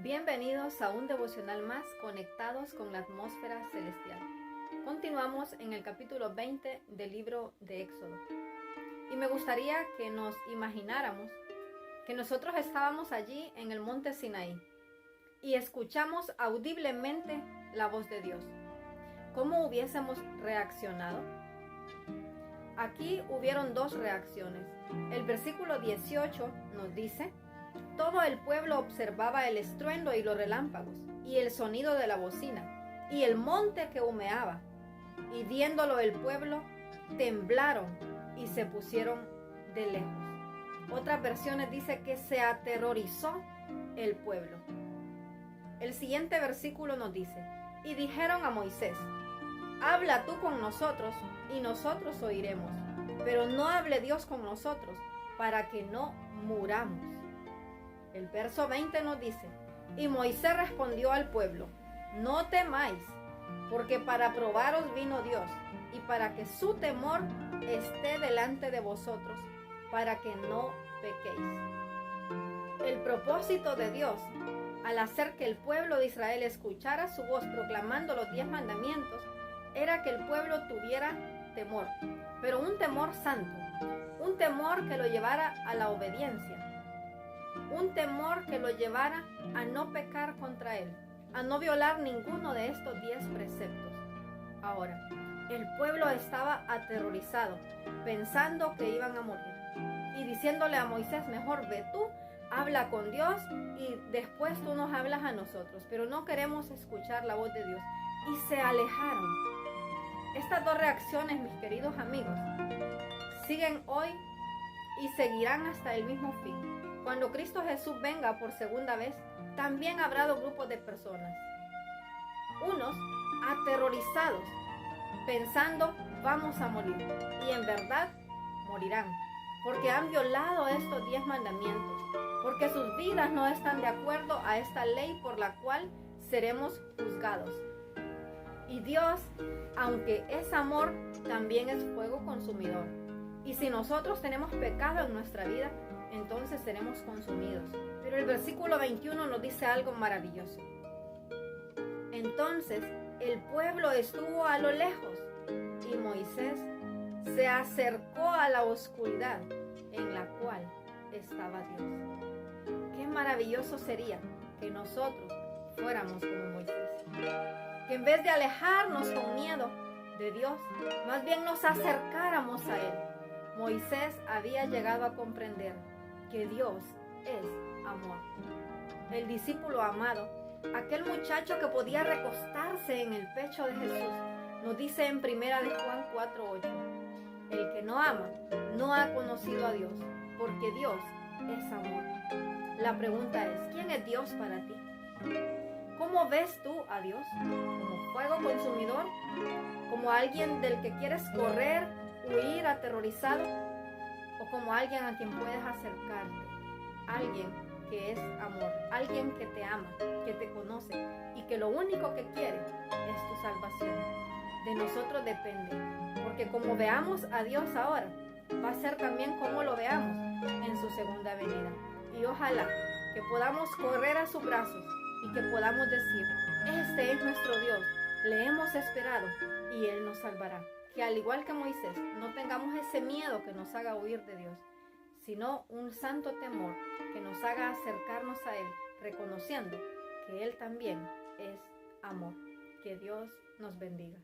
Bienvenidos a un devocional más conectados con la atmósfera celestial. Continuamos en el capítulo 20 del libro de Éxodo. Y me gustaría que nos imagináramos que nosotros estábamos allí en el monte Sinaí y escuchamos audiblemente la voz de Dios. ¿Cómo hubiésemos reaccionado? Aquí hubieron dos reacciones. El versículo 18 nos dice: todo el pueblo observaba el estruendo y los relámpagos, y el sonido de la bocina, y el monte que humeaba. Y viéndolo el pueblo, temblaron y se pusieron de lejos. Otras versiones dice que se aterrorizó el pueblo. El siguiente versículo nos dice: y dijeron a Moisés: habla tú con nosotros, y nosotros oiremos, pero no hable Dios con nosotros, para que no muramos. El verso 20 nos dice: y Moisés respondió al pueblo: no temáis, porque para probaros vino Dios, y para que su temor esté delante de vosotros, para que no pequéis. El propósito de Dios, al hacer que el pueblo de Israel escuchara su voz proclamando los 10 mandamientos, era que el pueblo tuviera temor, pero un temor santo, un temor que lo llevara a la obediencia. Un temor que lo llevara a no pecar contra él, a no violar ninguno de estos 10 preceptos. Ahora, el pueblo estaba aterrorizado, pensando que iban a morir, y diciéndole a Moisés: mejor ve tú, habla con Dios y después tú nos hablas a nosotros, pero no queremos escuchar la voz de Dios. Y se alejaron. Estas dos reacciones, mis queridos amigos, siguen hoy y seguirán hasta el mismo fin. Cuando Cristo Jesús venga por segunda vez, también habrá dos grupos de personas. Unos aterrorizados, pensando vamos a morir, y en verdad morirán, porque han violado estos 10 mandamientos, porque sus vidas no están de acuerdo a esta ley por la cual seremos juzgados. Y Dios, aunque es amor, también es fuego consumidor. Y si nosotros tenemos pecado en nuestra vida, entonces seremos consumidos. Pero el versículo 21 nos dice algo maravilloso. Entonces el pueblo estuvo a lo lejos, y Moisés se acercó a la oscuridad en la cual estaba Dios. Qué maravilloso sería que nosotros fuéramos como Moisés. Que en vez de alejarnos con miedo de Dios, más bien nos acercáramos a Él. Moisés había llegado a comprender que Dios es amor. El discípulo amado, aquel muchacho que podía recostarse en el pecho de Jesús, nos dice en 1 de Juan 4:8: el que no ama no ha conocido a Dios, porque Dios es amor. La pregunta es: ¿quién es Dios para ti? ¿Cómo ves tú a Dios? ¿Como fuego consumidor? ¿Como alguien del que quieres correr, huir aterrorizado? ¿O como alguien a quien puedes acercarte? Alguien que es amor, alguien que te ama, que te conoce y que lo único que quiere es tu salvación. De nosotros depende, porque como veamos a Dios ahora, va a ser también como lo veamos en su segunda venida. Y ojalá que podamos correr a sus brazos y que podamos decir: este es nuestro Dios, le hemos esperado y Él nos salvará. Que al igual que Moisés, no tengamos ese miedo que nos haga huir de Dios, sino un santo temor que nos haga acercarnos a Él, reconociendo que Él también es amor. Que Dios nos bendiga.